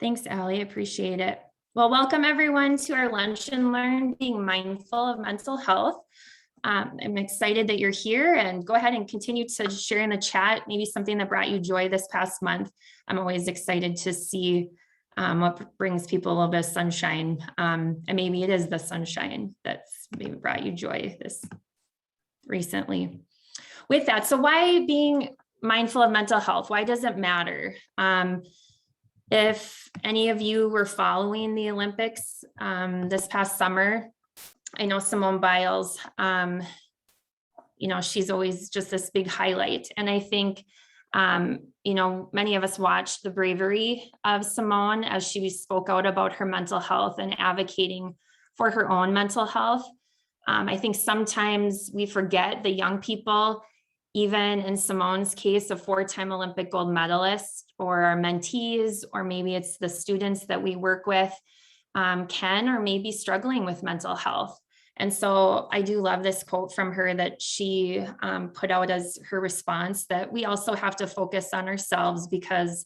Thanks, Allie. Appreciate it. Well, welcome everyone to our Lunch and Learn, being mindful of mental health. I'm excited that you're here, and go ahead and continue to share in the chat, maybe something that brought you joy this past month. I'm always excited to see what brings people a little bit of sunshine. And maybe it is the sunshine that's maybe brought you joy this recently. With that, so why being mindful of mental health? Why does it matter? If any of you were following the Olympics this past summer, I know Simone Biles, she's always just this big highlight. And I think, many of us watched the bravery of Simone as she spoke out about her mental health and advocating for her own mental health. I think sometimes we forget the young people, even in Simone's case, a 4-time Olympic gold medalist, or our mentees, or maybe it's the students that we work with, can or may be struggling with mental health. And so I do love this quote from her that she put out as her response, that we also have to focus on ourselves, because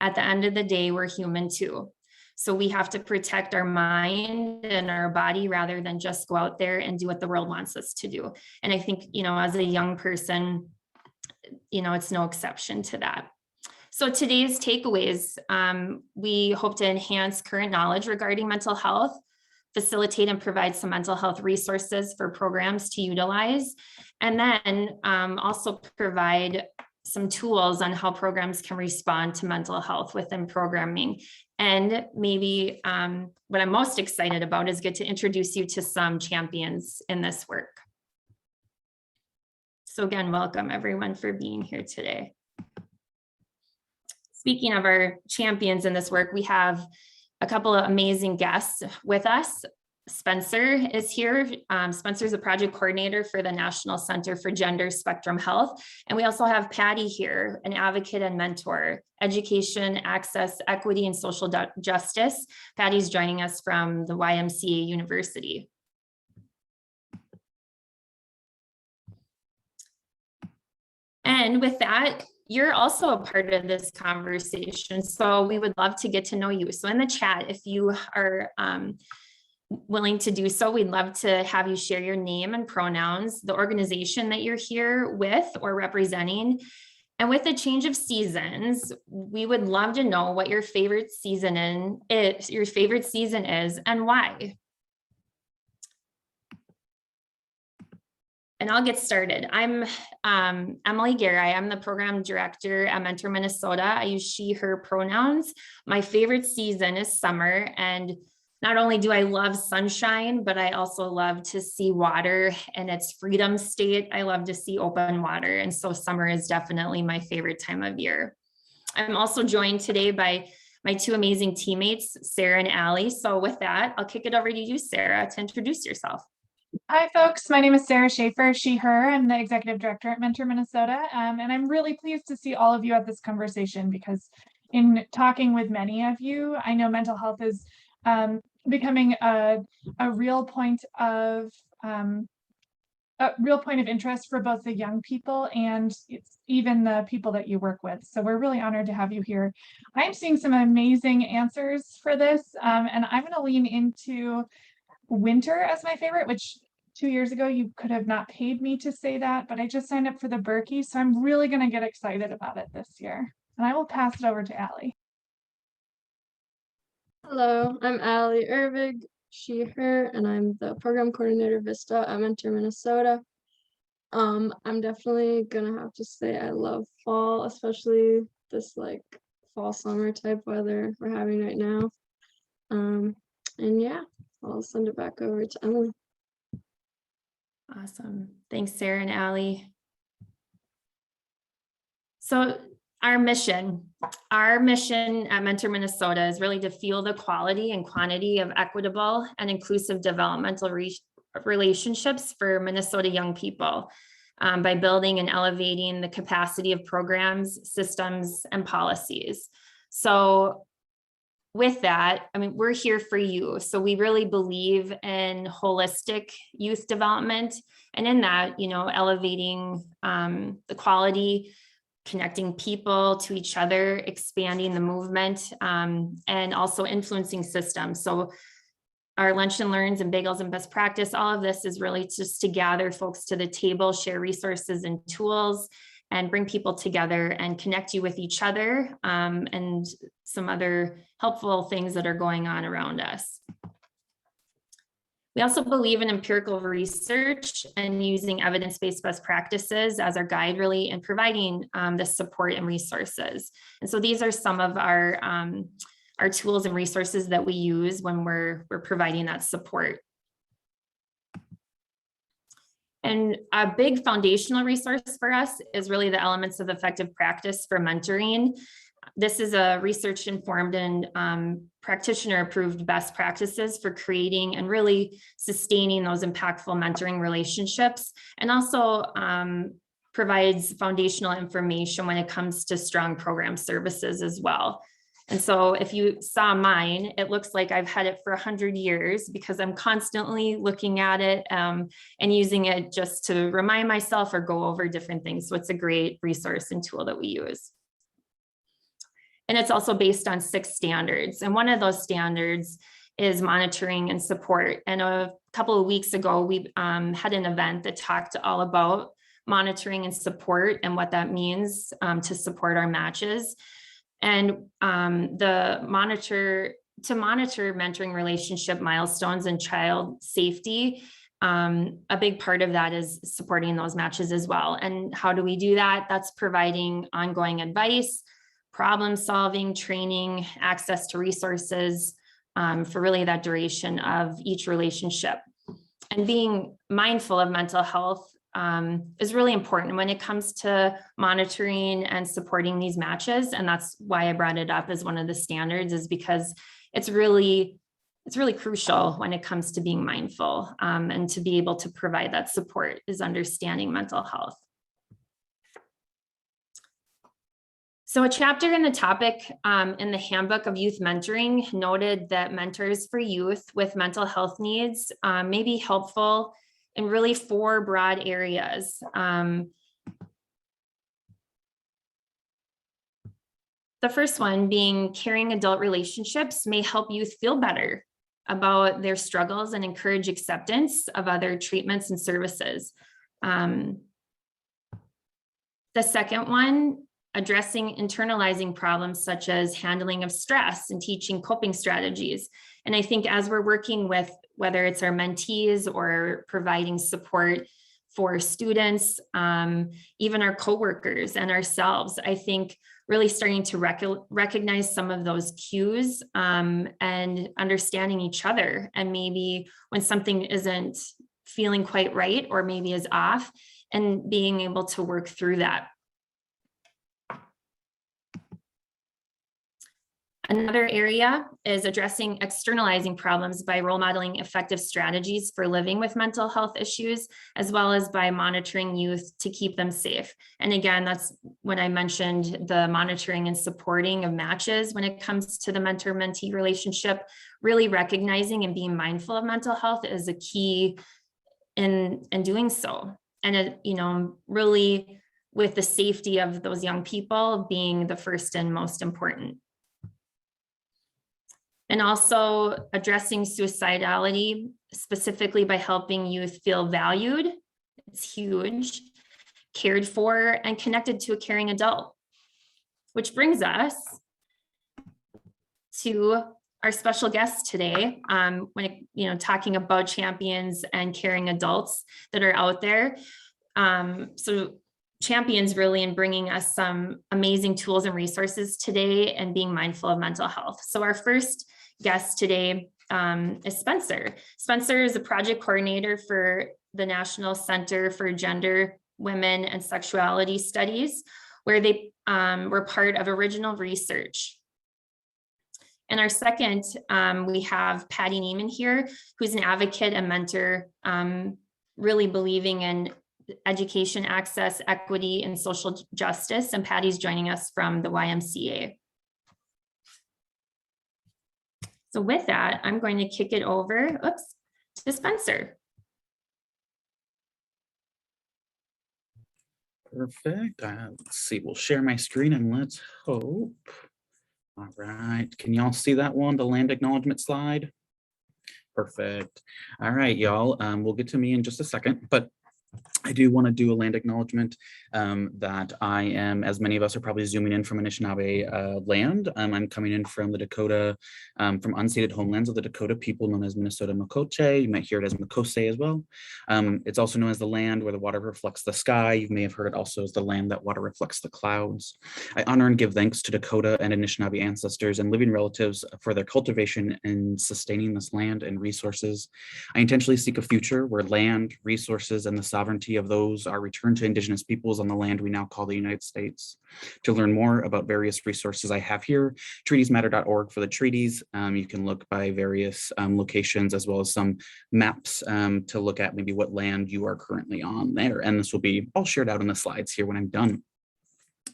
at the end of the day, we're human too. So we have to protect our mind and our body rather than just go out there and do what the world wants us to do. And I think, as a young person, it's no exception to that. So today's takeaways, we hope to enhance current knowledge regarding mental health, facilitate and provide some mental health resources for programs to utilize, and then also provide some tools on how programs can respond to mental health within programming. And maybe what I'm most excited about is get to introduce you to some champions in this work. So again, welcome everyone for being here today. Speaking of our champions in this work, we have a couple of amazing guests with us. Spencer is here. Spencer is a project coordinator for the National Center for Gender Spectrum Health. And we also have Patty here, an advocate and mentor, education, access, equity, and social justice. Patty's joining us from the YMCA University. And with that, you're also a part of this conversation, so we would love to get to know you. So in the chat, if you are willing to do so, we'd love to have you share your name and pronouns, the organization that you're here with or representing. And with the change of seasons, we would love to know what your favorite season is and why. And I'll get started. I'm Emily Garay. I'm the program director at Mentor Minnesota. I use she, her pronouns. My favorite season is summer. And not only do I love sunshine, but I also love to see water in its freedom state. I love to see open water. And so summer is definitely my favorite time of year. I'm also joined today by my two amazing teammates, Sarah and Allie. So with that, I'll kick it over to you, Sarah, to introduce yourself. Hi, folks. My name is Sarah Schaefer, she, her. I'm the executive director at Mentor Minnesota. And I'm really pleased to see all of you at this conversation, because in talking with many of you, I know mental health is becoming a real point of interest for both the young people and even the people that you work with. So we're really honored to have you here. I'm seeing some amazing answers for this, and I'm going to lean into winter as my favorite, which 2 years ago you could have not paid me to say that, but I just signed up for the Berkey, so I'm really going to get excited about it this year. And I will pass it over to Allie. Hello, I'm Allie Ervig, she, her, and I'm the program coordinator Vista at Mentor Minnesota. I'm definitely gonna have to say I love fall, especially this like fall summer type weather we're having right now. And yeah, I'll send it back over to Emily. Awesome. Thanks, Sarah and Allie. So our mission at Mentor Minnesota is really to fuel the quality and quantity of equitable and inclusive developmental relationships for Minnesota young people by building and elevating the capacity of programs, systems, and policies. So with that, I mean, we're here for you. So we really believe in holistic youth development, and in that, elevating the quality, connecting people to each other, expanding the movement, and also influencing systems. So our lunch and learns and bagels and best practice, all of this is really just to gather folks to the table, share resources and tools, and bring people together and connect you with each other, and some other helpful things that are going on around us. We also believe in empirical research and using evidence-based best practices as our guide, really, and providing the support and resources. And so these are some of our tools and resources that we use when we're providing that support. And a big foundational resource for us is really the elements of effective practice for mentoring. This is a research-informed and practitioner-approved best practices for creating and really sustaining those impactful mentoring relationships, and also provides foundational information when it comes to strong program services as well. And so if you saw mine, it looks like I've had it for 100 years because I'm constantly looking at it and using it just to remind myself or go over different things. So it's a great resource and tool that we use. And it's also based on 6 standards. And one of those standards is monitoring and support. And a couple of weeks ago, we had an event that talked all about monitoring and support and what that means to support our matches. And to monitor mentoring relationship milestones and child safety, a big part of that is supporting those matches as well. And how do we do that? That's providing ongoing advice, problem solving, training, access to resources for really that duration of each relationship. And being mindful of mental health is really important when it comes to monitoring and supporting these matches. And that's why I brought it up as one of the standards, is because it's really crucial when it comes to being mindful and to be able to provide that support, is understanding mental health. So a chapter in the topic in the Handbook of Youth Mentoring noted that mentors for youth with mental health needs may be helpful in really 4 broad areas. The first one being caring adult relationships may help youth feel better about their struggles and encourage acceptance of other treatments and services. The second one, addressing internalizing problems such as handling of stress and teaching coping strategies. And I think as we're working with, whether it's our mentees or providing support for students, even our coworkers and ourselves, I think really starting to recognize some of those cues and understanding each other. And maybe when something isn't feeling quite right or maybe is off, and being able to work through that. Another area is addressing externalizing problems by role modeling effective strategies for living with mental health issues, as well as by monitoring youth to keep them safe. And again, that's when I mentioned the monitoring and supporting of matches when it comes to the mentor-mentee relationship. Really recognizing and being mindful of mental health is a key in doing so. And really with the safety of those young people being the first and most important. And also addressing suicidality, specifically by helping youth feel valued. It's huge, cared for, and connected to a caring adult. Which brings us to our special guest today, talking about champions and caring adults that are out there. So champions really in bringing us some amazing tools and resources today and being mindful of mental health. So our first guest today is Spencer. Spencer is a project coordinator for the National Center for Gender, Women, and Sexuality Studies, where they were part of original research. And our second, we have Patti Neiman here, who's an advocate and mentor, really believing in education, access, equity, and social justice. And Patty's joining us from the YMCA. So with that, I'm going to kick it over, to Spencer. Perfect. Let's see, we'll share my screen and let's hope. All right, can y'all see that one, the land acknowledgement slide? Perfect. All right, y'all, we'll get to me in just a second, but I do want to do a land acknowledgement that I am, as many of us are probably zooming in from Anishinaabe land. I'm coming in from the Dakota, from unceded homelands of the Dakota people known as Minnesota Makoche. You might hear it as Makose as well. It's also known as the land where the water reflects the sky. You may have heard it also as the land that water reflects the clouds. I honor and give thanks to Dakota and Anishinaabe ancestors and living relatives for their cultivation and sustaining this land and resources. I intentionally seek a future where land, resources, and the sovereignty of those are returned to Indigenous peoples on the land we now call the United States. To learn more about various resources I have here, treatiesmatter.org for the treaties. You can look by various locations as well as some maps to look at maybe what land you are currently on there. And this will be all shared out in the slides here when I'm done.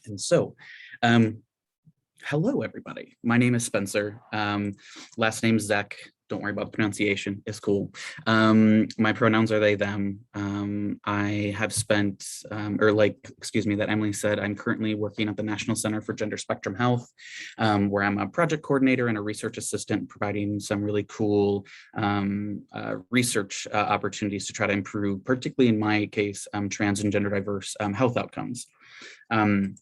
And so, hello, everybody. My name is Spencer. Last name is Zek. Don't worry about the pronunciation, it's cool. My pronouns are they, them. I have spent, that Emily said, I'm currently working at the National Center for Gender Spectrum Health, where I'm a project coordinator and a research assistant, providing some really cool research opportunities to try to improve, particularly in my case, trans and gender diverse health outcomes. And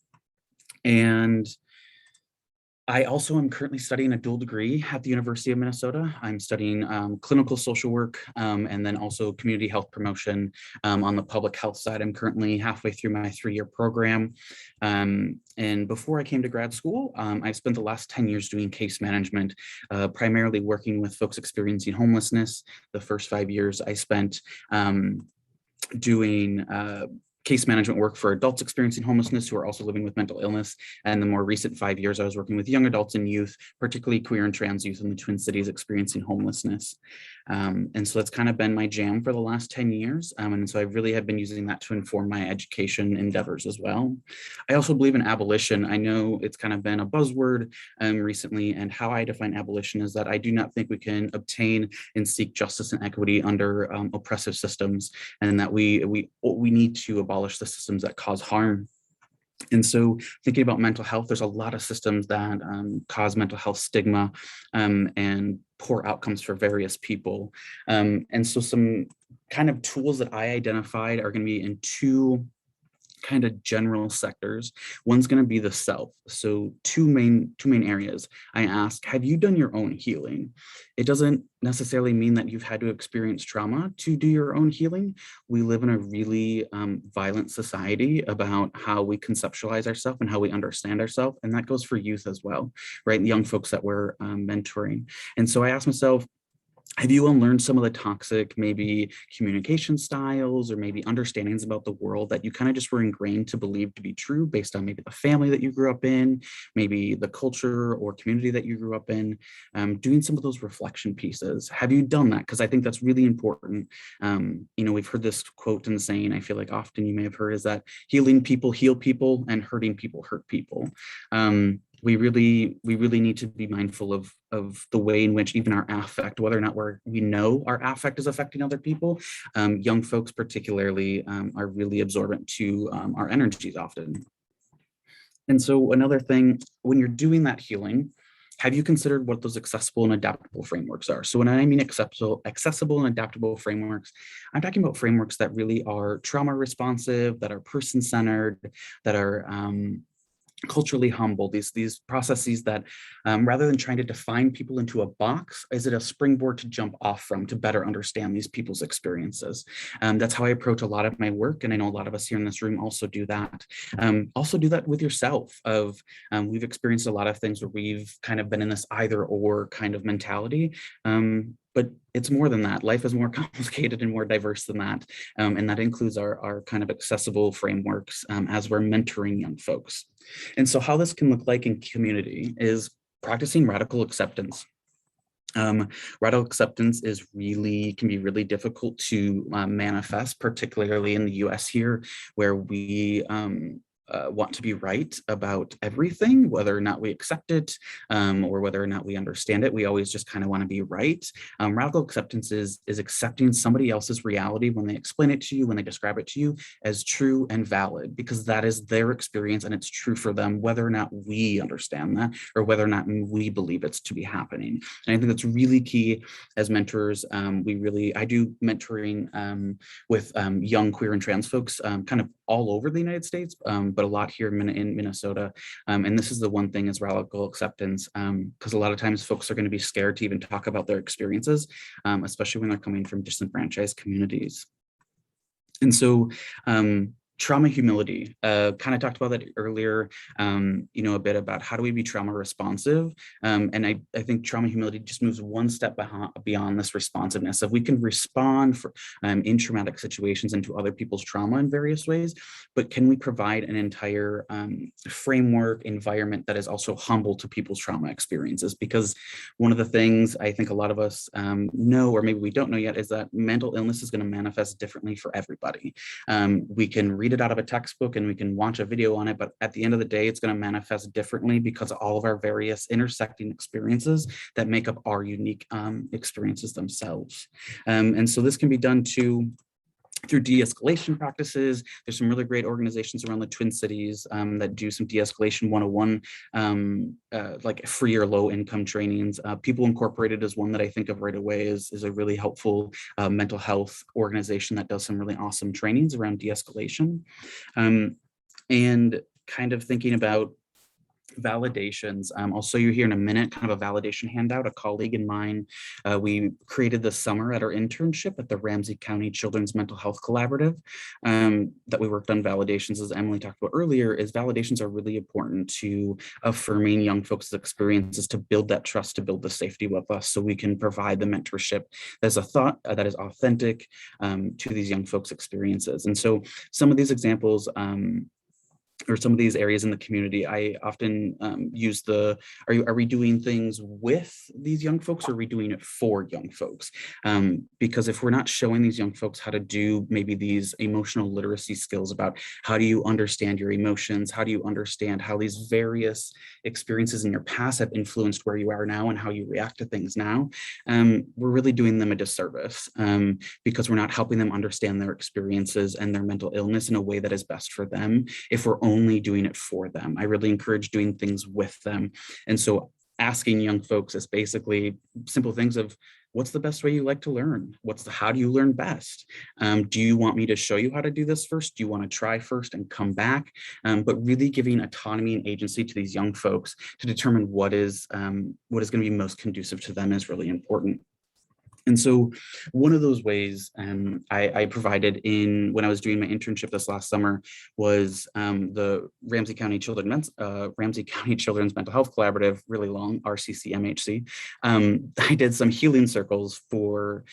I also am currently studying a dual degree at the University of Minnesota. I'm studying clinical social work and then also community health promotion on the public health side. I'm currently halfway through my 3-year program. And before I came to grad school, I spent the last 10 years doing case management, primarily working with folks experiencing homelessness. The first 5 years I spent doing case management work for adults experiencing homelessness who are also living with mental illness. And the more recent 5 years, I was working with young adults and youth, particularly queer and trans youth in the Twin Cities experiencing homelessness. And so that's kind of been my jam for the last 10 years. And so I really have been using that to inform my education endeavors as well. I also believe in abolition. I know it's kind of been a buzzword recently, and how I define abolition is that I do not think we can obtain and seek justice and equity under oppressive systems, and that we need to abolish the systems that cause harm. And so thinking about mental health, there's a lot of systems that cause mental health stigma and poor outcomes for various people. And so some kind of tools that I identified are going to be in 2 kind of general sectors. One's going to be the self. So two main areas. I ask, have you done your own healing? It doesn't necessarily mean that you've had to experience trauma to do your own healing. We live in a really violent society about how we conceptualize ourselves and how we understand ourselves. And that goes for youth as well, right? The young folks that we're mentoring. And so I asked myself, have you unlearned some of the toxic, maybe communication styles or maybe understandings about the world that you kind of just were ingrained to believe to be true based on maybe the family that you grew up in, maybe the culture or community that you grew up in, doing some of those reflection pieces? Have you done that? Because I think that's really important. We've heard this quote and saying, I feel like often you may have heard, is that healing people heal people and hurting people hurt people. We really need to be mindful of the way in which even our affect, whether or not we know our affect is affecting other people. Young folks particularly are really absorbent to our energies often. And so another thing, when you're doing that healing, have you considered what those accessible and adaptable frameworks are? So when I mean accessible and adaptable frameworks, I'm talking about frameworks that really are trauma responsive, that are person-centered, that are culturally humble, these processes that rather than trying to define people into a box, is it a springboard to jump off from to better understand these people's experiences? That's how I approach a lot of my work, and I know a lot of us here in this room also do that. Also do that with yourself. We've experienced a lot of things where we've kind of been in this either or kind of mentality. But it's more than that. Life is more complicated and more diverse than that. And that includes our kind of accessible frameworks as we're mentoring young folks. And so how this can look like in community is practicing radical acceptance. Radical acceptance can be really difficult to manifest, particularly in the US here, where we want to be right about everything, whether or not we accept it, or whether or not we understand it. We always just kind of want to be right. Radical acceptance is accepting somebody else's reality when they explain it to you, when they describe it to you, as true and valid, because that is their experience and it's true for them, whether or not we understand that or whether or not we believe it's to be happening. And I think that's really key as mentors. I do mentoring with young queer and trans folks kind of all over the United States, but a lot here in Minnesota. And this is the one thing is radical acceptance, because a lot of times folks are going to be scared to even talk about their experiences, especially when they're coming from disenfranchised communities. And so trauma humility, kind of talked about that earlier, a bit about how do we be trauma responsive. And I think trauma humility just moves one step beyond this responsiveness. If we can respond in traumatic situations and to other people's trauma in various ways, but can we provide an entire framework, environment that is also humble to people's trauma experiences? Because one of the things I think a lot of us know, or maybe we don't know yet, is that mental illness is going to manifest differently for everybody. We can read it out of a textbook and we can watch a video on it, but at the end of the day, it's going to manifest differently because of all of our various intersecting experiences that make up our unique experiences themselves. And so this can be done through de-escalation practices. There's some really great organizations around the Twin Cities that do some de-escalation 101, like free or low income trainings. People Incorporated is one that I think of right away is a really helpful mental health organization that does some really awesome trainings around de-escalation. And kind of thinking about validations. I'll show you here in a minute kind of a validation handout. A colleague and mine, we created this summer at our internship at the Ramsey County Children's Mental Health Collaborative that we worked on validations. As Emily talked about earlier, is validations are really important to affirming young folks' experiences, to build that trust, to build the safety with us, so we can provide the mentorship that's a thought that is authentic to these young folks' experiences. And so some of these examples or some of these areas in the community, I often use are we doing things with these young folks, or are we doing it for young folks? Because if we're not showing these young folks how to do maybe these emotional literacy skills about how do you understand your emotions, how do you understand how these various experiences in your past have influenced where you are now and how you react to things now, we're really doing them a disservice because we're not helping them understand their experiences and their mental illness in a way that is best for them if we're only doing it for them. I really encourage doing things with them. And so asking young folks is basically simple things of, what's the best way you like to learn? How do you learn best? Do you want me to show you how to do this first? Do you want to try first and come back? But really giving autonomy and agency to these young folks to determine what is going to be most conducive to them is really important. And so one of those ways I provided when I was doing my internship this last summer was the Ramsey County Children's Mental Health Collaborative, really long, RCCMHC. I did some healing circles for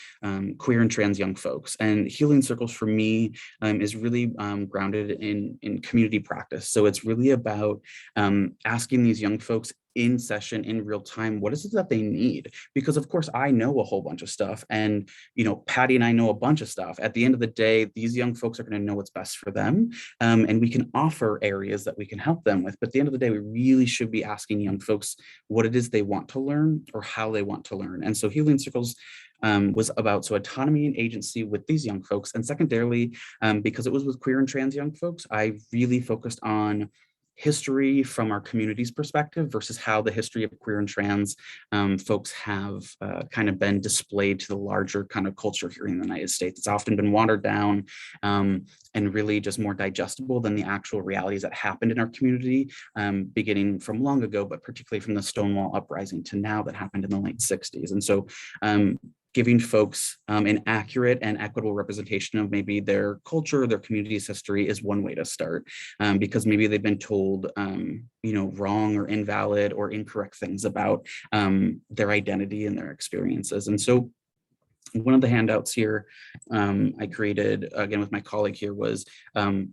queer and trans young folks. And healing circles for me is really grounded in community practice. So it's really about asking these young folks in session, in real time, what is it that they need? Because of course I know a whole bunch of stuff, and Patty and I know a bunch of stuff. At the end of the day, these young folks are going to know what's best for them, and we can offer areas that we can help them with. But at the end of the day, we really should be asking young folks what it is they want to learn or how they want to learn. And so healing circles was about autonomy and agency with these young folks. And secondarily, because it was with queer and trans young folks, I really focused on history from our community's perspective versus how the history of queer and trans folks have kind of been displayed to the larger kind of culture here in the United States. It's often been watered down and really just more digestible than the actual realities that happened in our community, beginning from long ago, but particularly from the Stonewall Uprising to now that happened in the late 60s. And so giving folks an accurate and equitable representation of maybe their culture, their community's history is one way to start, because maybe they've been told, wrong or invalid or incorrect things about their identity and their experiences. And so one of the handouts here I created, again, with my colleague here, was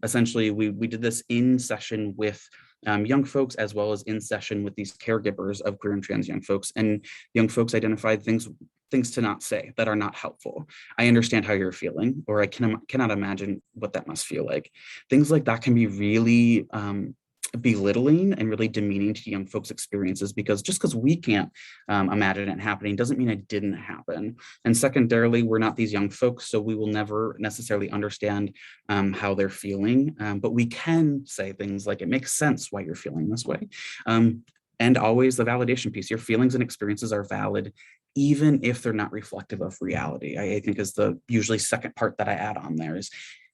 essentially we did this in session with young folks, as well as in session with these caregivers of queer and trans young folks. And young folks identified things things to not say that are not helpful. I understand how you're feeling, or I cannot imagine what that must feel like. Things like that can be really belittling and really demeaning to young folks' experiences, because just because we can't imagine it happening doesn't mean it didn't happen. And secondarily, we're not these young folks, so we will never necessarily understand how they're feeling, but we can say things like, it makes sense why you're feeling this way. And always the validation piece, your feelings and experiences are valid, even if they're not reflective of reality. I think is the usually second part that I add on there is,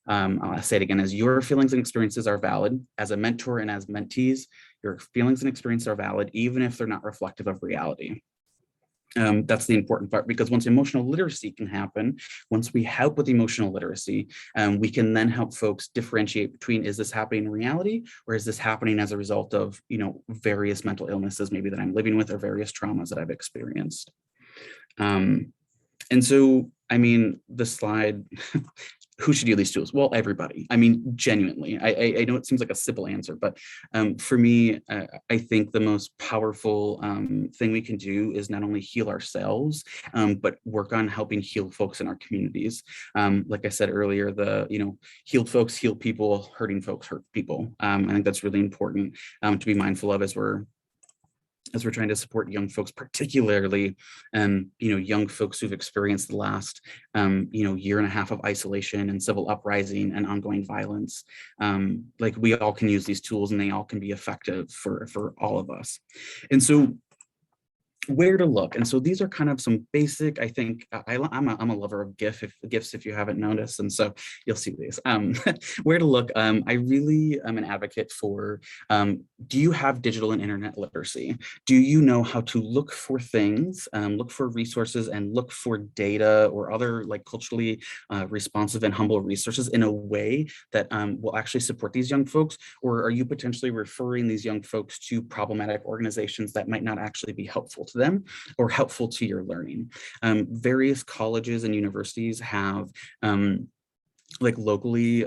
I'll say it again, as your feelings and experiences are valid. As a mentor and as mentees, your feelings and experiences are valid, even if they're not reflective of reality. That's the important part, because once emotional literacy can happen, once we help with emotional literacy, we can then help folks differentiate between, is this happening in reality, or is this happening as a result of, various mental illnesses maybe that I'm living with, or various traumas that I've experienced. And so, I mean, the slide, who should use these tools? Well, everybody. I mean, genuinely, I know it seems like a simple answer, but for me, I think the most powerful thing we can do is not only heal ourselves, but work on helping heal folks in our communities. Like I said earlier, healed folks heal people, hurting folks hurt people. I think that's really important to be mindful of as we're trying to support young folks, particularly, young folks who've experienced the last, year and a half of isolation and civil uprising and ongoing violence. Like, we all can use these tools, and they all can be effective for all of us. And so, where to look. And so these are kind of some basic, I think, I'm a lover of gifts if you haven't noticed. And so you'll see these. Where to look. I really am an advocate for, do you have digital and internet literacy? Do you know how to look for things, look for resources, and look for data or other like culturally responsive and humble resources in a way that will actually support these young folks? Or are you potentially referring these young folks to problematic organizations that might not actually be helpful to them or helpful to your learning? Various colleges and universities have like locally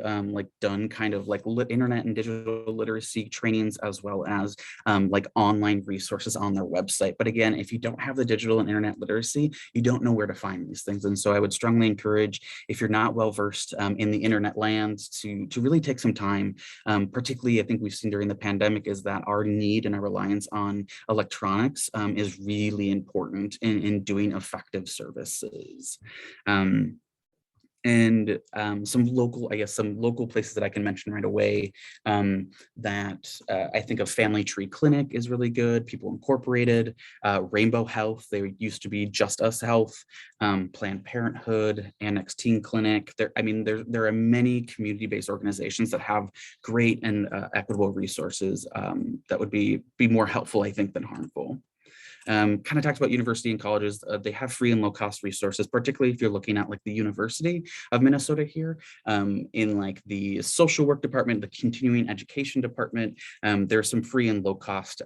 done kind of like internet and digital literacy trainings, as well as like online resources on their website. But again, if you don't have the digital and internet literacy, you don't know where to find these things. And so I would strongly encourage, if you're not well versed in the internet land, to really take some time. Particularly, I think we've seen during the pandemic is that our need and our reliance on electronics is really important in doing effective services. And some local places that I can mention right away that I think of. Family Tree Clinic is really good. People Incorporated, Rainbow Health, they used to be Just Us Health, Planned Parenthood, Annex Teen Clinic. There are many community-based organizations that have great and equitable resources that would be more helpful, I think, than harmful. Kind of talks about university and colleges. They have free and low cost resources, particularly if you're looking at like the University of Minnesota here, in like the social work department, the continuing education department. There's some free and low cost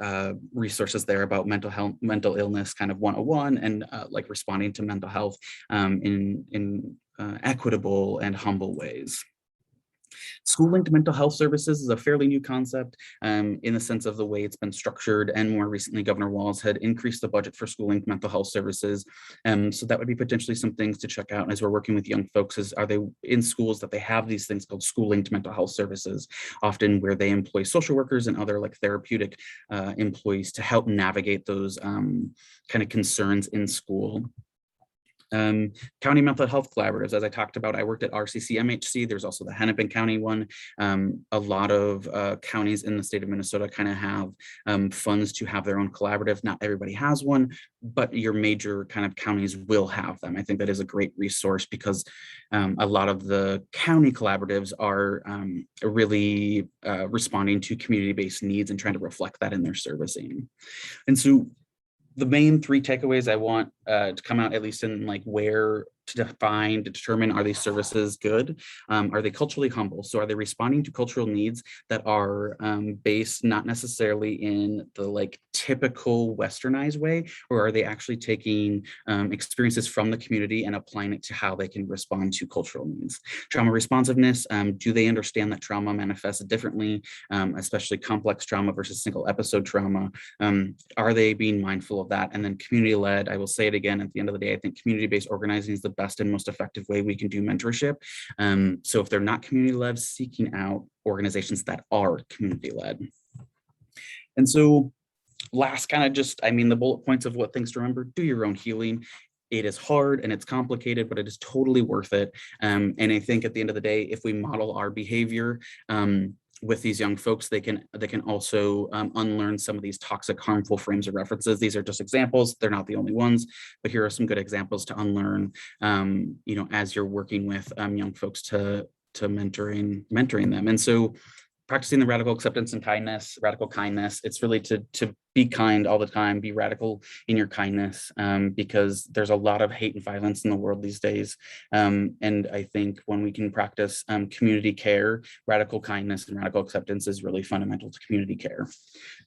resources there about mental illness kind of 101, and like responding to mental health in equitable and humble ways. School-linked mental health services is a fairly new concept in the sense of the way it's been structured, and more recently Governor Walz had increased the budget for school-linked mental health services. So that would be potentially some things to check out as we're working with young folks. Are they in schools that they have these things called school-linked mental health services, often where they employ social workers and other like therapeutic employees to help navigate those kind of concerns in school. County mental health collaboratives, as I talked about, I worked at RCC MHC. There's also the Hennepin County one. A lot of counties in the state of Minnesota kind of have funds to have their own collaborative. Not everybody has one, but your major kind of counties will have them. I think that is a great resource, because a lot of the county collaboratives are really responding to community-based needs and trying to reflect that in their servicing. And so the main three takeaways I want to come out, at least in like where to determine, are these services good? Are they culturally humble? So are they responding to cultural needs that are based not necessarily in the like typical westernized way, or are they actually taking experiences from the community and applying it to how they can respond to cultural needs? Trauma responsiveness, do they understand that trauma manifests differently, especially complex trauma versus single episode trauma? Are they being mindful of that? And then community-led, I will say it again, at the end of the day, I think community-based organizing is the best and most effective way we can do mentorship. So if they're not community-led, seeking out organizations that are community-led. And so last kind of just, I mean, the bullet points of what things to remember: do your own healing. It is hard and it's complicated, but it is totally worth it. And I think at the end of the day, if we model our behavior with these young folks, they can also unlearn some of these toxic, harmful frames of references. These are just examples. They're not the only ones, but here are some good examples to unlearn, you know, as you're working with young folks to mentoring them. And so practicing the radical acceptance and kindness, radical kindness, it's really to be kind all the time, be radical in your kindness, because there's a lot of hate and violence in the world these days. And I think when we can practice community care, radical kindness and radical acceptance is really fundamental to community care.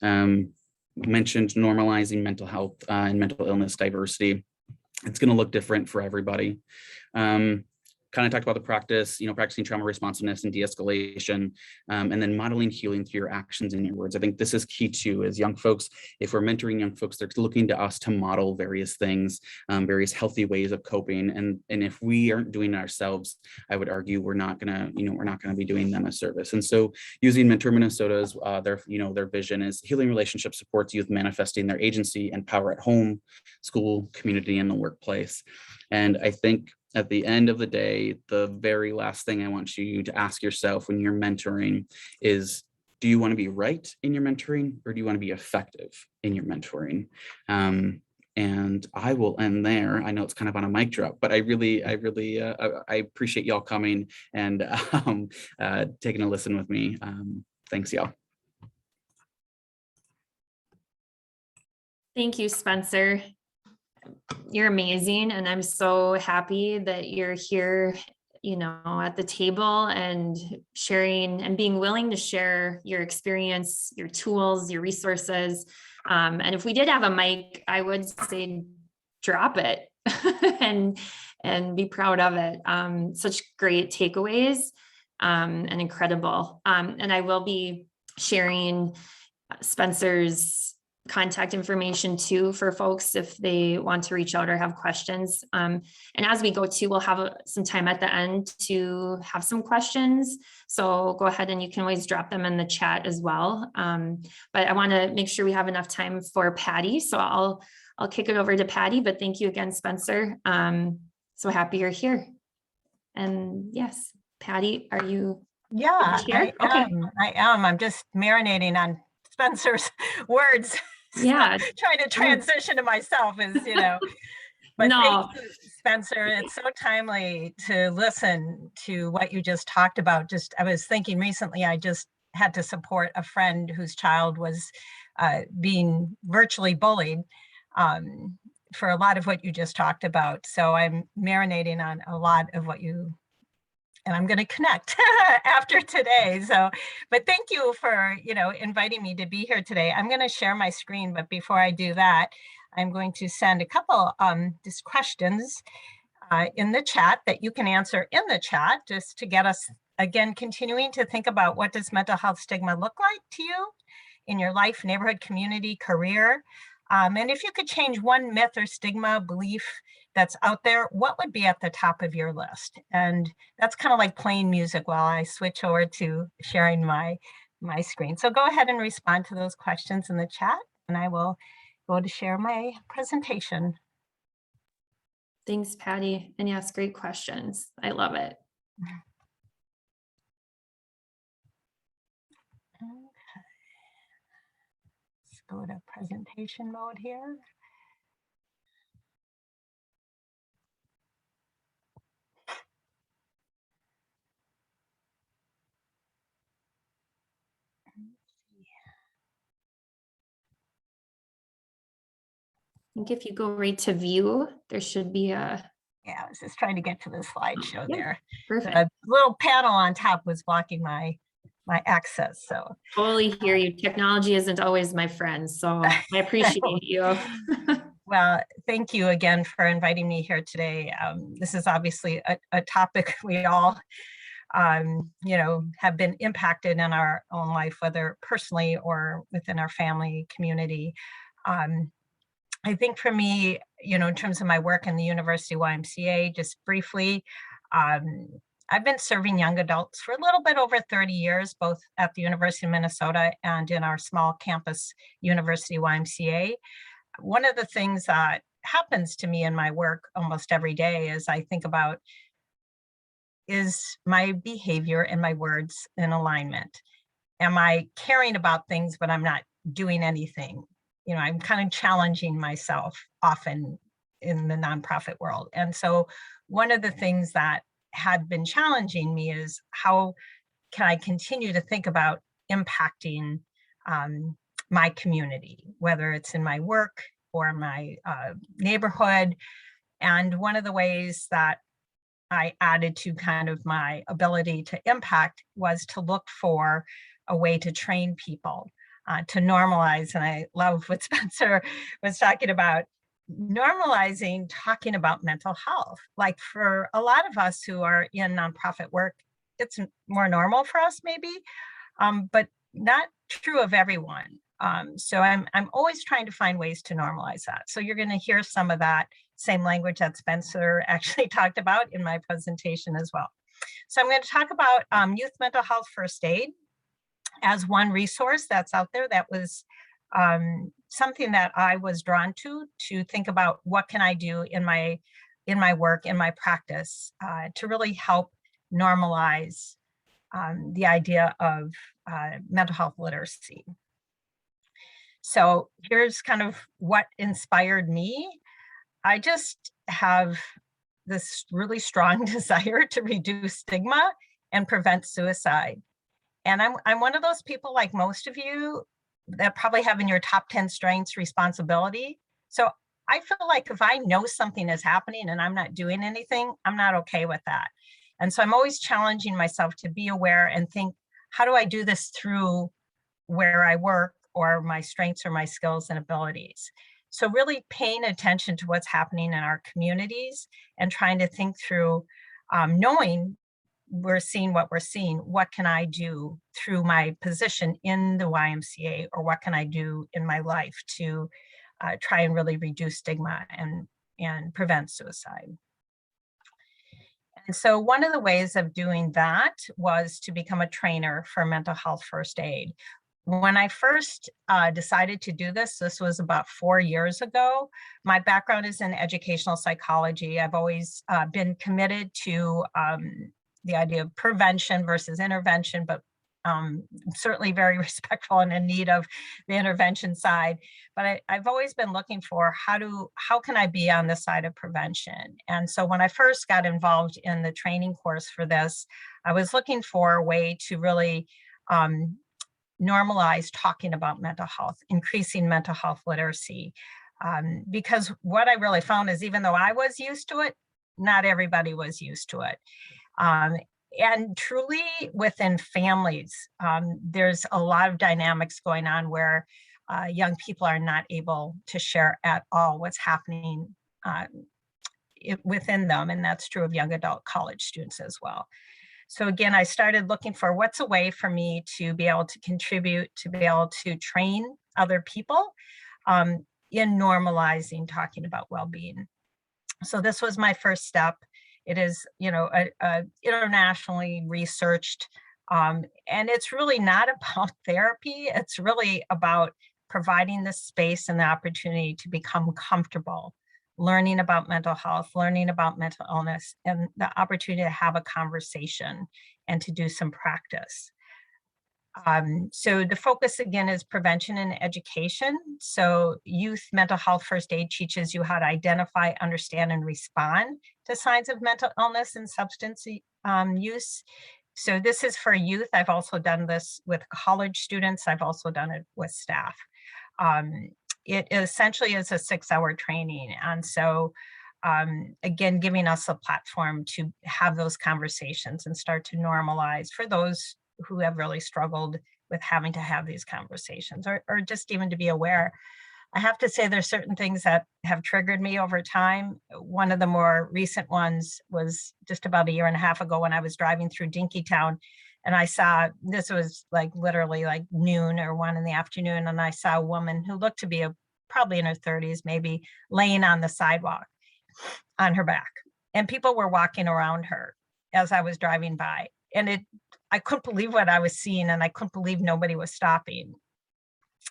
Mentioned normalizing mental health and mental illness diversity. It's going to look different for everybody. Kind of talked about the practice, you know, practicing trauma responsiveness and de-escalation, and then modeling healing through your actions and your words. I think this is key too, as young folks. If we're mentoring young folks, they're looking to us to model various things, various healthy ways of coping. And if we aren't doing it ourselves, I would argue we're not gonna be doing them a service. And so using Mentor Minnesota's, their vision is healing relationships supports youth manifesting their agency and power at home, school, community, and the workplace. And I think at the end of the day, the very last thing I want you to ask yourself when you're mentoring is, do you want to be right in your mentoring, or do you want to be effective in your mentoring? And I will end there. I know it's kind of on a mic drop, but I appreciate y'all coming and taking a listen with me. Thanks, y'all. Thank you, Spencer. You're amazing, and I'm so happy that you're here, you know, at the table and sharing and being willing to share your experience, your tools, your resources. And if we did have a mic, I would say drop it and be proud of it. Such great takeaways and incredible. And I will be sharing Spencer's contact information too for folks if they want to reach out or have questions. And as we go too, we'll have some time at the end to have some questions. So go ahead and you can always drop them in the chat as well. But I want to make sure we have enough time for Patty. So I'll kick it over to Patty, but thank you again, Spencer. So happy you're here. And yes, Patty, are you? Yeah, here? I am. I'm just marinating on Spencer's words. Yeah. Trying to transition to myself is, you know, but No. thank you, Spencer. It's so timely to listen to what you just talked about. I was thinking recently, I just had to support a friend whose child was being virtually bullied for a lot of what you just talked about. So I'm marinating on a lot of what you, and I'm going to connect after today. So, but thank you for, you know, inviting me to be here today. I'm going to share my screen, but before I do that, I'm going to send a couple just questions in the chat that you can answer in the chat, just to get us, again, continuing to think about, what does mental health stigma look like to you in your life, neighborhood, community, career? And if you could change one myth or stigma belief that's out there, what would be at the top of your list? And that's kind of like playing music while I switch over to sharing my screen. So go ahead and respond to those questions in the chat, and I will go to share my presentation. Thanks, Patty. And yes, great questions. I love it. Okay. Let's go to presentation mode here. I think if you go right to view, there should be a Yeah, I was just trying to get to the slideshow Yep. there. Perfect. A little panel on top was blocking my access, so. Totally hear you. Technology isn't always my friend, so I appreciate you. Well, thank you again for inviting me here today. This is obviously a topic we all, have been impacted in our own life, whether personally or within our family community. I think for me, in terms of my work in the University YMCA, just briefly, I've been serving young adults for a little bit over 30 years, both at the University of Minnesota and in our small campus University YMCA. One of the things that happens to me in my work almost every day is I think about, is my behavior and my words in alignment? Am I caring about things, but I'm not doing anything? I'm kind of challenging myself often in the nonprofit world. And so one of the things that had been challenging me is, how can I continue to think about impacting my community, whether it's in my work or my neighborhood. And one of the ways that I added to kind of my ability to impact was to look for a way to train people, to normalize. And I love what Spencer was talking about, normalizing talking about mental health. Like, for a lot of us who are in nonprofit work, it's more normal for us maybe, but not true of everyone. So I'm always trying to find ways to normalize that. So you're going to hear some of that same language that Spencer actually talked about in my presentation as well. So I'm going to talk about youth mental health first aid as one resource that's out there. That was something that I was drawn to think about, what can I do in my work, in my practice, to really help normalize the idea of mental health literacy. So here's kind of what inspired me. I just have this really strong desire to reduce stigma and prevent suicide. And I'm one of those people, like most of you, that probably have in your top 10 strengths responsibility. So I feel like if I know something is happening and I'm not doing anything, I'm not okay with that. And so I'm always challenging myself to be aware and think, how do I do this through where I work, or my strengths or my skills and abilities? So really paying attention to what's happening in our communities and trying to think through, knowing we're seeing what we're seeing, what can I do through my position in the YMCA, or what can I do in my life to try and really reduce stigma and prevent suicide. And so one of the ways of doing that was to become a trainer for mental health first aid. When I first decided to do this was about 4 years ago. My background is in educational psychology. I've always been committed to the idea of prevention versus intervention, but certainly very respectful and in need of the intervention side. But I've always been looking for, how can I be on the side of prevention? And so when I first got involved in the training course for this, I was looking for a way to really normalize talking about mental health, increasing mental health literacy. Because what I really found is, even though I was used to it, not everybody was used to it. And truly within families, there's a lot of dynamics going on where young people are not able to share at all what's happening within them. And that's true of young adult college students as well. So again, I started looking for what's a way for me to be able to contribute, to be able to train other people in normalizing talking about well-being. So this was my first step. It is, internationally researched, and it's really not about therapy. It's really about providing the space and the opportunity to become comfortable learning about mental health, learning about mental illness, and the opportunity to have a conversation and to do some practice. So the focus again is prevention and education. So youth mental health first aid teaches you how to identify, understand, and respond to signs of mental illness and substance use. So this is for youth. I've also done this with college students. I've also done it with staff. It essentially is a 6-hour training. And so again, giving us a platform to have those conversations and start to normalize for those who have really struggled with having to have these conversations, or just even to be aware. I have to say there's certain things that have triggered me over time. One of the more recent ones was just about a year and a half ago when I was driving through Dinkytown, and I saw, this was like literally like noon or 1 in the afternoon, and I saw a woman who looked to be probably in her 30s, maybe, laying on the sidewalk on her back. And people were walking around her as I was driving by. And I couldn't believe what I was seeing, and I couldn't believe nobody was stopping.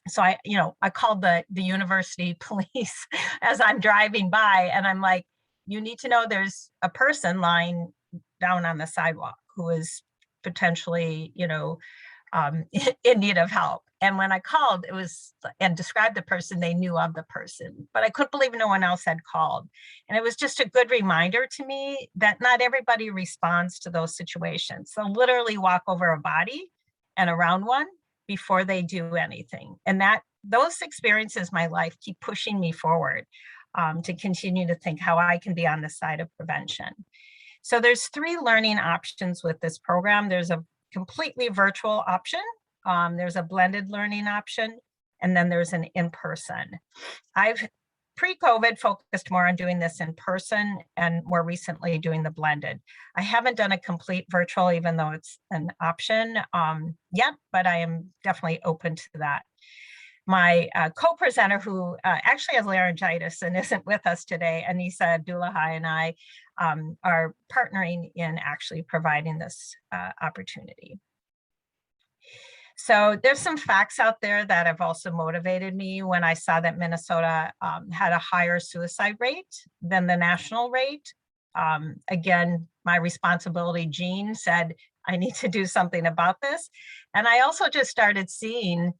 So I called the university police as I'm driving by, and I'm like, you need to know there's a person lying down on the sidewalk who is potentially, in need of help. And when I called, and described the person, they knew of the person, but I couldn't believe no one else had called. And it was just a good reminder to me that not everybody responds to those situations. So literally walk over a body and around one before they do anything. And those experiences in my life keep pushing me forward to continue to think how I can be on the side of prevention. So there's 3 learning options with this program. There's a completely virtual option, there's a blended learning option, and then there's an in-person. I've pre-COVID focused more on doing this in person, and more recently doing the blended. I haven't done a complete virtual, even though it's an option yet, but I am definitely open to that. My co-presenter, who actually has laryngitis and isn't with us today, Anissa Abdullahi, and I are partnering in actually providing this opportunity. So there's some facts out there that have also motivated me when I saw that Minnesota had a higher suicide rate than the national rate. Again, my responsibility gene said, I need to do something about this. And I also just started seeing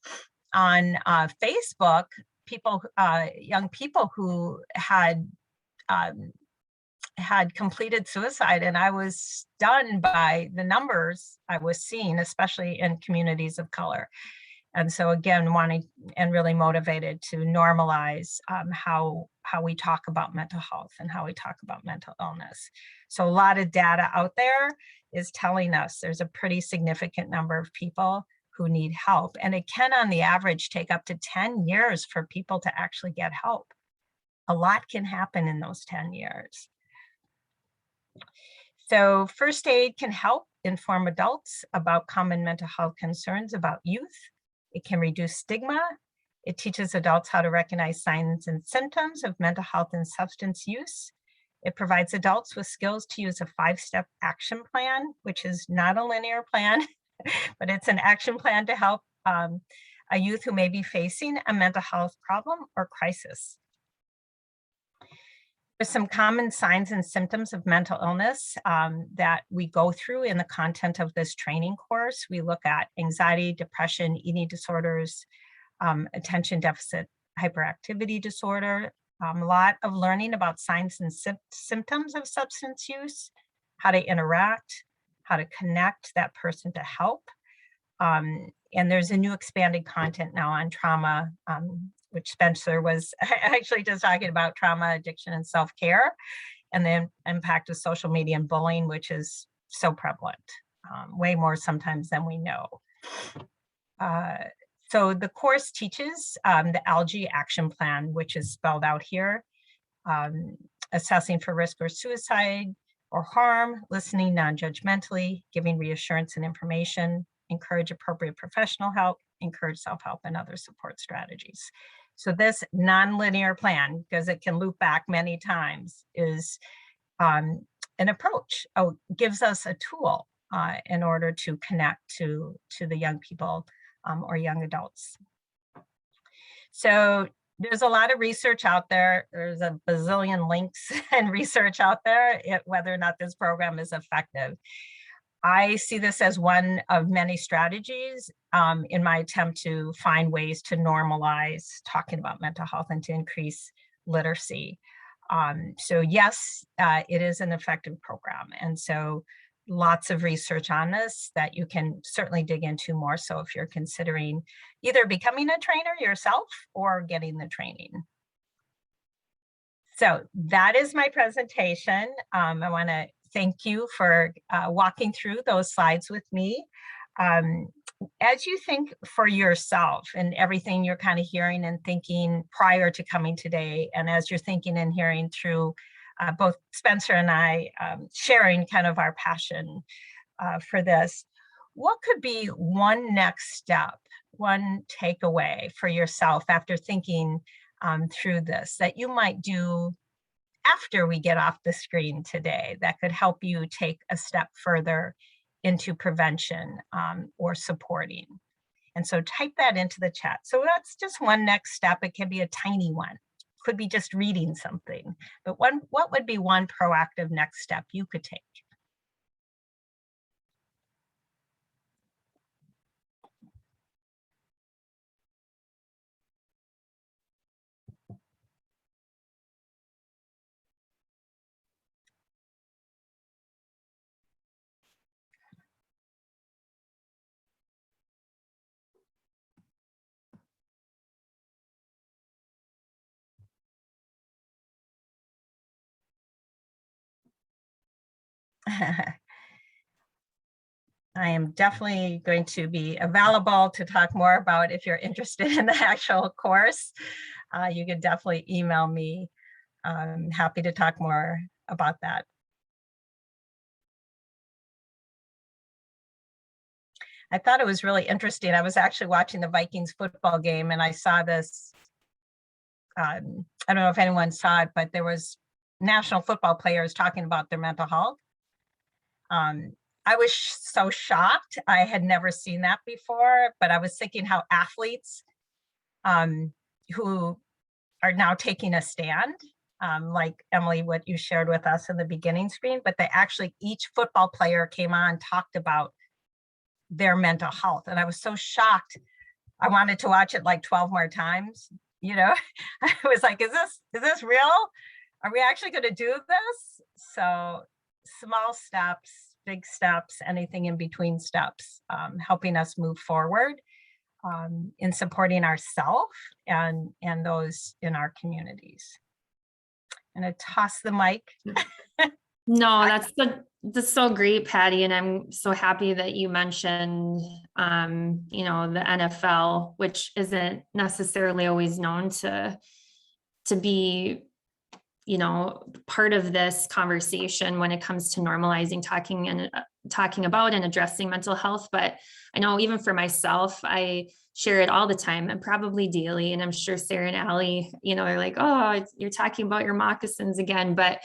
on Facebook, young people who had completed suicide, and I was stunned by the numbers I was seeing, especially in communities of color. And so again, wanting and really motivated to normalize how we talk about mental health and how we talk about mental illness. So a lot of data out there is telling us there's a pretty significant number of people who need help. And it can, on the average, take up to 10 years for people to actually get help. A lot can happen in those 10 years. So first aid can help inform adults about common mental health concerns about youth. It can reduce stigma. It teaches adults how to recognize signs and symptoms of mental health and substance use. It provides adults with skills to use a 5-step action plan, which is not a linear plan, but it's an action plan to help a youth who may be facing a mental health problem or crisis. There's some common signs and symptoms of mental illness that we go through in the content of this training course. We look at anxiety, depression, eating disorders, attention deficit hyperactivity disorder, a lot of learning about signs and symptoms of substance use, how to interact, how to connect that person to help. And there's a new expanded content now on trauma, which Spencer was actually just talking about, trauma, addiction, and self-care, and the impact of social media and bullying, which is so prevalent, way more sometimes than we know. So the course teaches the ALGE action plan, which is spelled out here, assessing for risk or suicide or harm, listening non-judgmentally, giving reassurance and information, encourage appropriate professional help, encourage self-help and other support strategies. So this non-linear plan, because it can loop back many times, is an approach, gives us a tool in order to connect to the young people or young adults. So there's a lot of research out there. There's a bazillion links and research out there, whether or not this program is effective. I see this as one of many strategies in my attempt to find ways to normalize talking about mental health and to increase literacy. So yes, it is an effective program. And so lots of research on this that you can certainly dig into more so if you're considering either becoming a trainer yourself or getting the training. So that is my presentation. I want to thank you for walking through those slides with me. As you think for yourself and everything you're kind of hearing and thinking prior to coming today, and as you're thinking and hearing through both Spencer and I sharing kind of our passion for this, what could be one next step, one takeaway for yourself after thinking through this that you might do after we get off the screen today that could help you take a step further into prevention or supporting? And so type that into the chat. So that's just one next step. It can be a tiny one. Could be just reading something. But what would be one proactive next step you could take? I am definitely going to be available to talk more about if you're interested in the actual course. You can definitely email me. I'm happy to talk more about that. I thought it was really interesting. I was actually watching the Vikings football game and I saw this. I don't know if anyone saw it, but there was national football players talking about their mental health. I was so shocked. I had never seen that before, but I was thinking how athletes who are now taking a stand, like Emily, what you shared with us in the beginning screen, but they actually, each football player came on, talked about their mental health. And I was so shocked. I wanted to watch it like 12 more times. You know, I was like, is this real? Are we actually going to do this? So small steps, big steps, anything in between steps, helping us move forward in supporting ourselves and those in our communities. I'm going to toss the mic. No, that's so great, Patty. And I'm so happy that you mentioned, you know, the NFL, which isn't necessarily always known to be, you know, part of this conversation when it comes to normalizing talking about and addressing mental health. But I know even for myself, I share it all the time and probably daily. And I'm sure Sarah and Allie, you know, are like, oh, you're talking about your moccasins again. But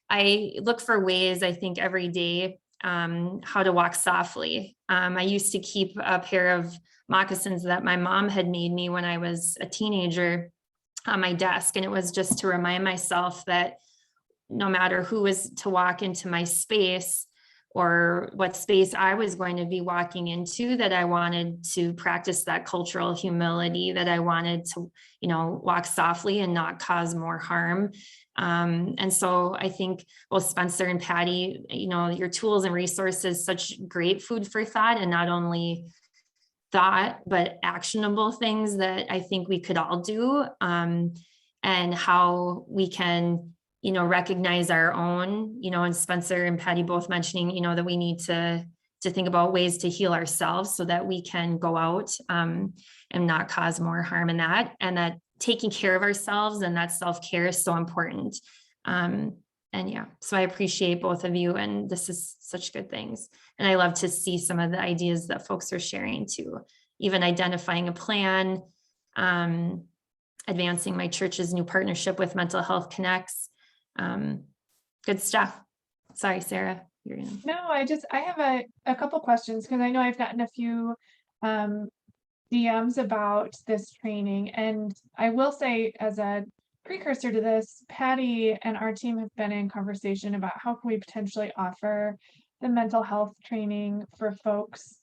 I look for ways, I think, every day, how to walk softly. I used to keep a pair of moccasins that my mom had made me when I was a teenager on my desk. And it was just to remind myself that no matter who was to walk into my space or what space I was going to be walking into, that I wanted to practice that cultural humility, that I wanted to, you know, walk softly and not cause more harm. And so I think both Spencer and Patty, you know, your tools and resources, such great food for thought, and not only thought, but actionable things that I think we could all do, and how we can, you know, recognize our own, you know, and Spencer and Patty both mentioning, you know, that we need to think about ways to heal ourselves so that we can go out and not cause more harm in that, and that taking care of ourselves and that self-care is so important. And yeah, so I appreciate both of you, and this is such good things. And I love to see some of the ideas that folks are sharing too, even identifying a plan, advancing my church's new partnership with Mental Health Connects. Good stuff. Sorry, Sarah. You're gonna... No, I have a couple questions because I know I've gotten a few DMs about this training. And I will say, as a precursor to this, Patty and our team have been in conversation about how can we potentially offer the mental health training for folks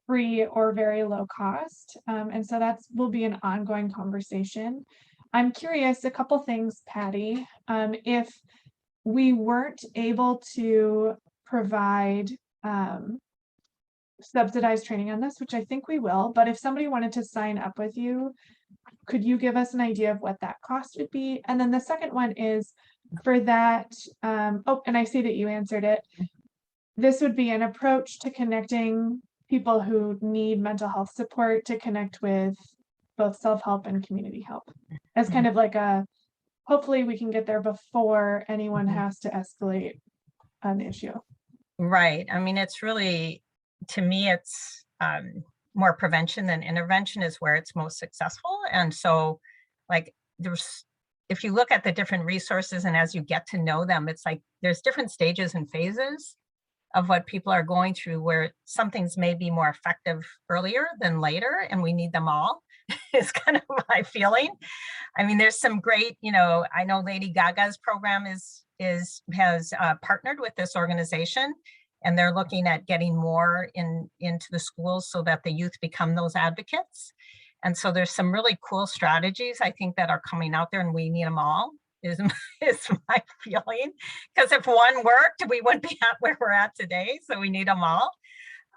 free or very low cost. And so that will be an ongoing conversation. I'm curious, a couple things, Patty, if we weren't able to provide subsidized training on this, which I think we will, but if somebody wanted to sign up with you, could you give us an idea of what that cost would be? And then the second one is for that, oh, and I see that you answered it. This would be an approach to connecting people who need mental health support to connect with both self-help and community help as kind of like a, hopefully we can get there before anyone has to escalate an issue. Right. I mean, it's really, to me, it's more prevention than intervention is where it's most successful. And so like if you look at the different resources and as you get to know them, it's like there's different stages and phases of what people are going through where some things may be more effective earlier than later, and we need them all is kind of my feeling. I mean, there's some great, I know Lady Gaga's program has partnered with this organization, and they're looking at getting more into the schools so that the youth become those advocates. And so there's some really cool strategies I think that are coming out there, and we need them all is my feeling. Because if one worked, we wouldn't be at where we're at today. So we need them all.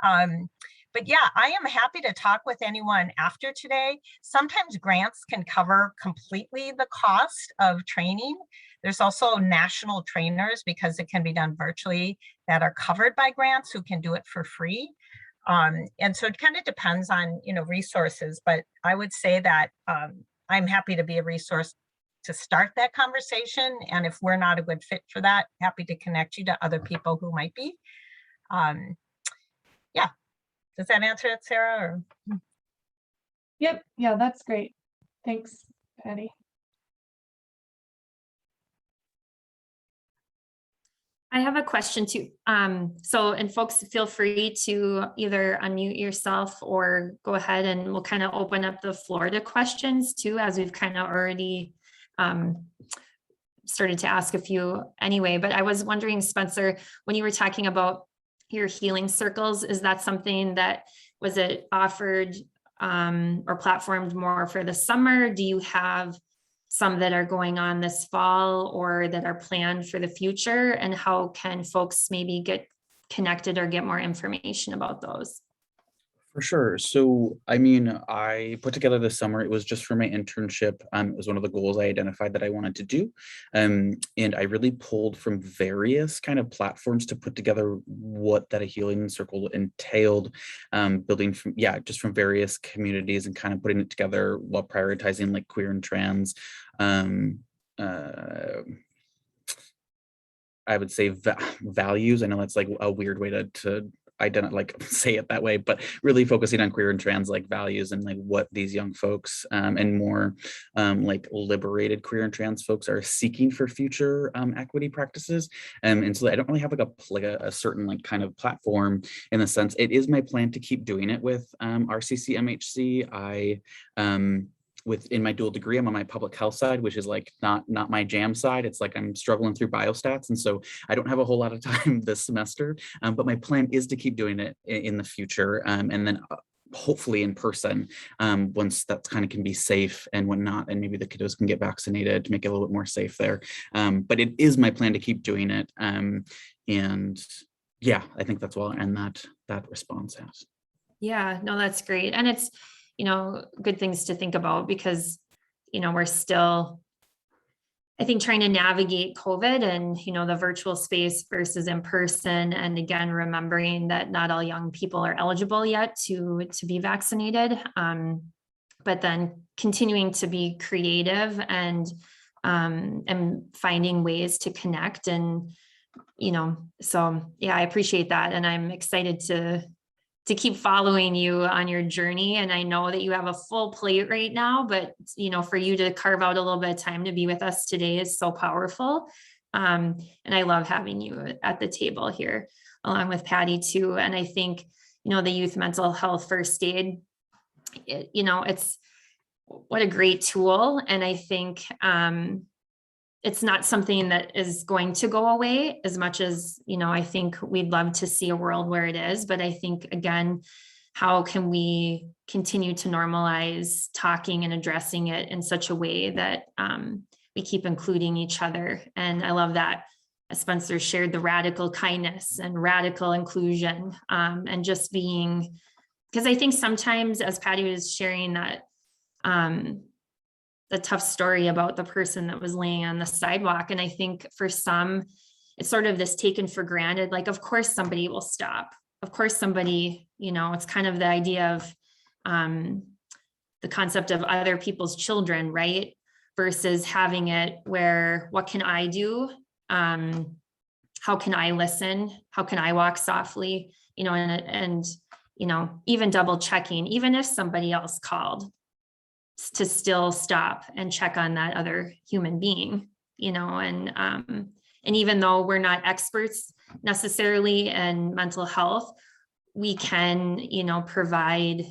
But yeah, I am happy to talk with anyone after today. Sometimes grants can cover completely the cost of training. There's also national trainers, because it can be done virtually, that are covered by grants who can do it for free. And so it kind of depends on, resources, but I would say that I'm happy to be a resource to start that conversation. And if we're not a good fit for that, happy to connect you to other people who might be. Yeah. Does that answer it, Sarah? Or? Yep. Yeah, that's great. Thanks, Patty. I have a question too. And folks, feel free to either unmute yourself or go ahead, and we'll kind of open up the floor to questions too, as we've kind of already started to ask a few anyway. But I was wondering, Spencer, when you were talking about your healing circles, is that something that was it offered or platformed more for the summer? Do you have some that are going on this fall or that are planned for the future? And how can folks maybe get connected or get more information about those? For sure. So, I mean, I put together this summer, it was just for my internship. It was one of the goals I identified that I wanted to do. And I really pulled from various kind of platforms to put together what that a healing circle entailed, building from, just from various communities and kind of putting it together while prioritizing like queer and trans, I would say values. I know that's like a weird way to say it that way, but really focusing on queer and trans like values and like what these young folks and more like liberated queer and trans folks are seeking for future equity practices. And so I don't really have like a certain like kind of platform in the sense. It is my plan to keep doing it with RCC MHC. In my dual degree, I'm on my public health side, which is like not my jam side. It's like I'm struggling through biostats. And so I don't have a whole lot of time this semester, but my plan is to keep doing it in the future. And then hopefully in person, once that kind of can be safe and whatnot, and maybe the kiddos can get vaccinated to make it a little bit more safe there. But it is my plan to keep doing it. And yeah, I think that's all. And that response has. Yeah, no, that's great. And it's, good things to think about because, we're still, I think, trying to navigate COVID and, the virtual space versus in person. And again, remembering that not all young people are eligible yet to be vaccinated. But then continuing to be creative and finding ways to connect and, so yeah, I appreciate that. And I'm excited to keep following you on your journey. And I know that you have a full plate right now, but for you to carve out a little bit of time to be with us today is so powerful. And I love having you at the table here along with Patty too. And I think, the youth mental health first aid, it's what a great tool. And I think, it's not something that is going to go away as much as, I think we'd love to see a world where it is. But I think, again, how can we continue to normalize talking and addressing it in such a way that we keep including each other? And I love that Spencer shared the radical kindness and radical inclusion and just being, because I think sometimes as Patty was sharing that, tough story about the person that was laying on the sidewalk. And I think for some, it's sort of this taken for granted, like, of course somebody will stop. Of course somebody, it's kind of the idea of the concept of other people's children, right? Versus having it where, what can I do? How can I listen? How can I walk softly? And even double checking, even if somebody else called, to still stop and check on that other human being, and even though we're not experts necessarily in mental health, we can, provide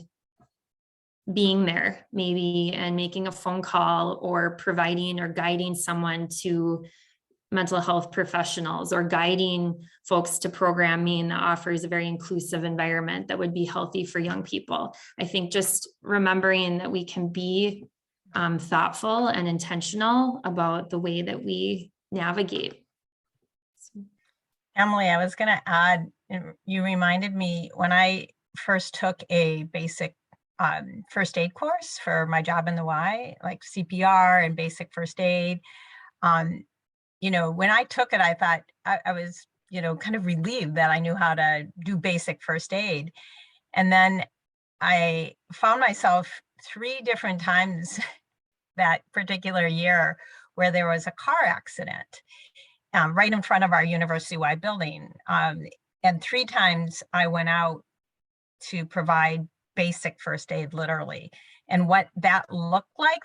being there maybe and making a phone call or providing or guiding someone to mental health professionals or guiding folks to programming that offers a very inclusive environment that would be healthy for young people. I think just remembering that we can be thoughtful and intentional about the way that we navigate. Emily, I was going to add, you reminded me when I first took a basic first aid course for my job in the Y, like CPR and basic first aid. When I took it, I thought I was, kind of relieved that I knew how to do basic first aid. And then I found myself 3 different times that particular year where there was a car accident right in front of our university-wide building. And 3 times I went out to provide basic first aid, literally. And what that looked like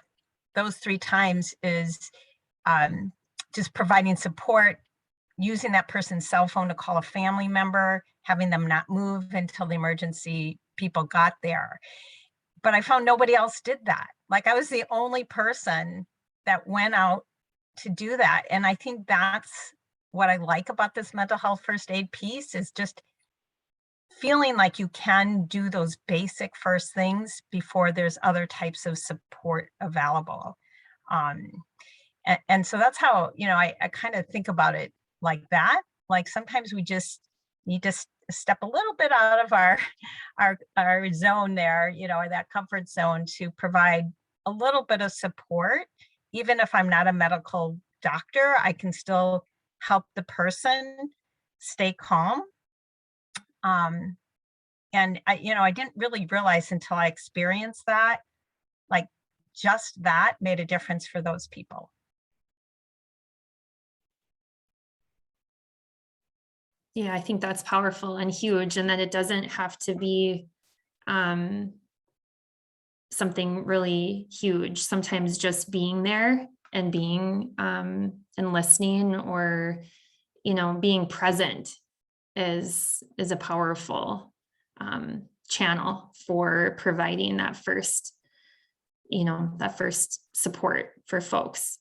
those 3 times is just providing support, using that person's cell phone to call a family member, having them not move until the emergency people got there. But I found nobody else did that. Like, I was the only person that went out to do that. And I think that's what I like about this mental health first aid piece, is just feeling like you can do those basic first things before there's other types of support available. And so that's how, I kind of think about it like that. Like, sometimes we just need to step a little bit out of our zone there, that comfort zone, to provide a little bit of support. Even if I'm not a medical doctor, I can still help the person stay calm. And I didn't really realize until I experienced that, like, just that made a difference for those people. Yeah, I think that's powerful and huge, and that it doesn't have to be something really huge. Sometimes just being there and being and listening, or being present is a powerful channel for providing that first support for folks.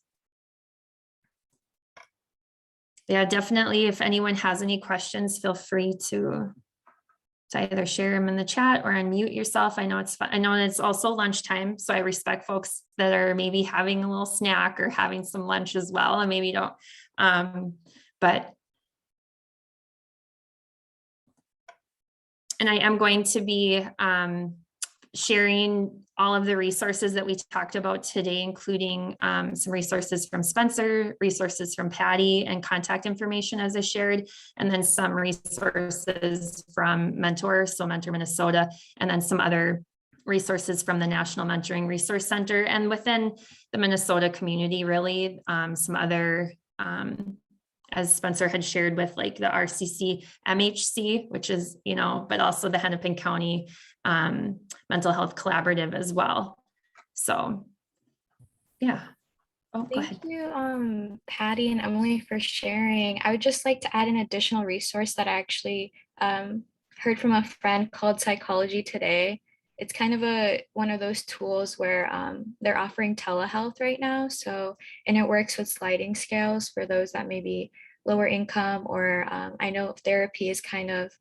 Yeah, definitely. If anyone has any questions, feel free to either share them in the chat or unmute yourself. I know it's fun. I know it's also lunchtime, so I respect folks that are maybe having a little snack or having some lunch as well, and maybe don't. And I am going to be sharing all of the resources that we talked about today, including some resources from Spencer, resources from Patty, and contact information as I shared, and then some resources from Mentor, so Mentor Minnesota, and then some other resources from the National Mentoring Resource Center, and within the Minnesota community, really, some other, as Spencer had shared, with like the RCC MHC, which is, but also the Hennepin County Mental Health Collaborative as well. So, yeah. Oh, go ahead. Thank you, Patty and Emily, for sharing. I would just like to add an additional resource that I actually heard from a friend called Psychology Today. It's kind of one of those tools where they're offering telehealth right now. So, and it works with sliding scales for those that may be lower income, or I know therapy is kind of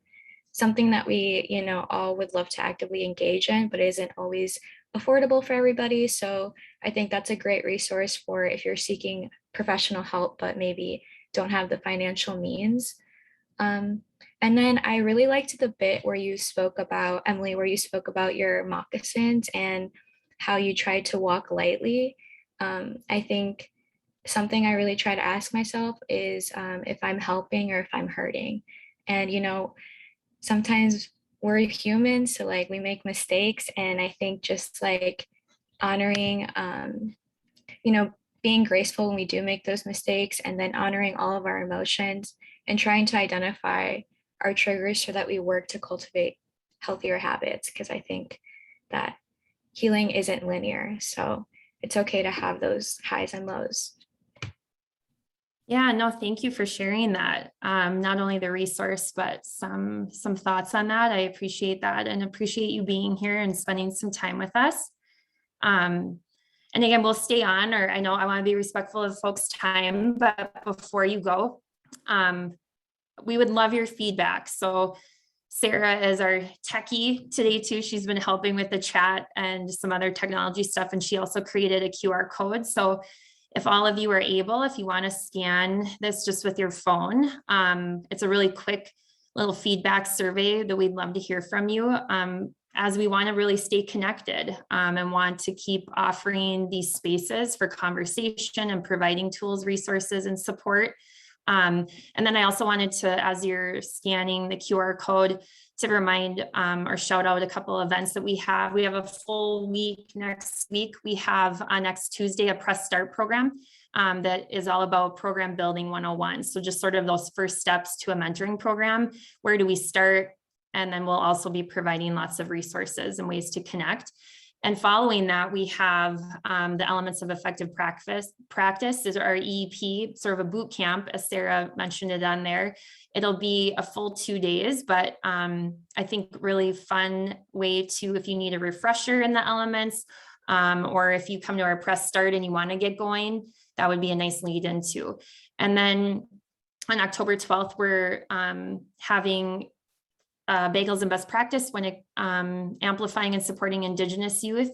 something that we, all would love to actively engage in, but isn't always affordable for everybody. So I think that's a great resource for if you're seeking professional help, but maybe don't have the financial means. And then I really liked the bit where you spoke about, Emily, where you spoke about your moccasins and how you tried to walk lightly. I think something I really try to ask myself is if I'm helping or if I'm hurting. And, sometimes we're human, so like we make mistakes. And I think just like honoring, being graceful when we do make those mistakes, and then honoring all of our emotions and trying to identify our triggers so that we work to cultivate healthier habits. Because I think that healing isn't linear. So it's okay to have those highs and lows. Yeah, no, thank you for sharing that. Not only the resource, but some thoughts on that. I appreciate that and appreciate you being here and spending some time with us. And again, we'll stay on, or I know I want to be respectful of folks' time, but before you go, we would love your feedback. So Sarah is our techie today too. She's been helping with the chat and some other technology stuff, and she also created a QR code. So if all of you are able, if you want to scan this just with your phone, it's a really quick little feedback survey that we'd love to hear from you, as we want to really stay connected and want to keep offering these spaces for conversation and providing tools, resources, and support. And then I also wanted to, as you're scanning the QR code, to remind or shout out a couple events that we have. We have a full week next week. We have next Tuesday a Press Start program that is all about program building 101. So just sort of those first steps to a mentoring program. Where do we start? And then we'll also be providing lots of resources and ways to connect. And following that, we have the Elements of Effective Practice is our EEP, sort of a boot camp, as Sarah mentioned it on there. It'll be a full 2 days, but I think really fun way to, if you need a refresher in the elements, or if you come to our Press Start and you want to get going, that would be a nice lead into. And then on October 12th, we're having Bagels and Best Practice when it amplifying and supporting Indigenous youth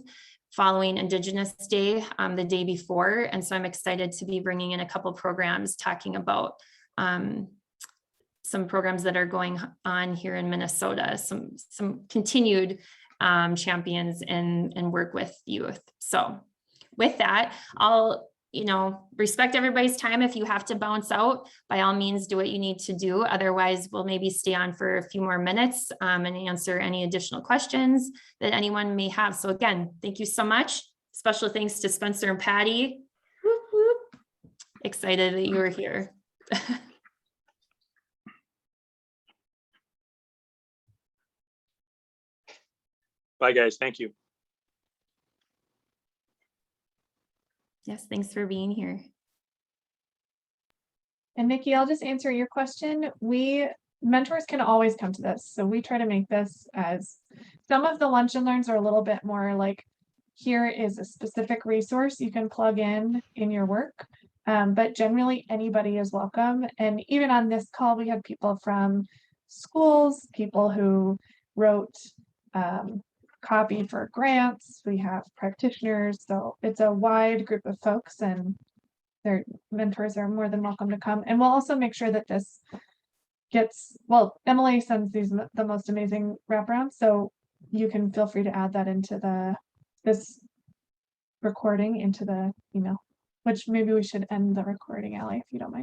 following Indigenous Day the day before. And so I'm excited to be bringing in a couple programs talking about some programs that are going on here in Minnesota, some continued champions and work with youth. So with that, I'll respect everybody's time. If you have to bounce out, by all means, do what you need to do. Otherwise, we'll maybe stay on for a few more minutes and answer any additional questions that anyone may have. So again, thank you so much. Special thanks to Spencer and Patty. Whoop, whoop. Excited that you were here. Bye, guys. Thank you. Yes, thanks for being here. And Nikki, I'll just answer your question. Mentors can always come to this. So we try to make this as, some of the lunch and learns are a little bit more like, here is a specific resource you can plug in your work. But generally anybody is welcome. And even on this call, we had people from schools, people who wrote copy for grants, we have practitioners, so it's a wide group of folks, and their mentors are more than welcome to come. And we'll also make sure that this gets, well, Emily sends the most amazing wraparounds, so you can feel free to add that into this recording into the email, which maybe we should end the recording, Allie, if you don't mind.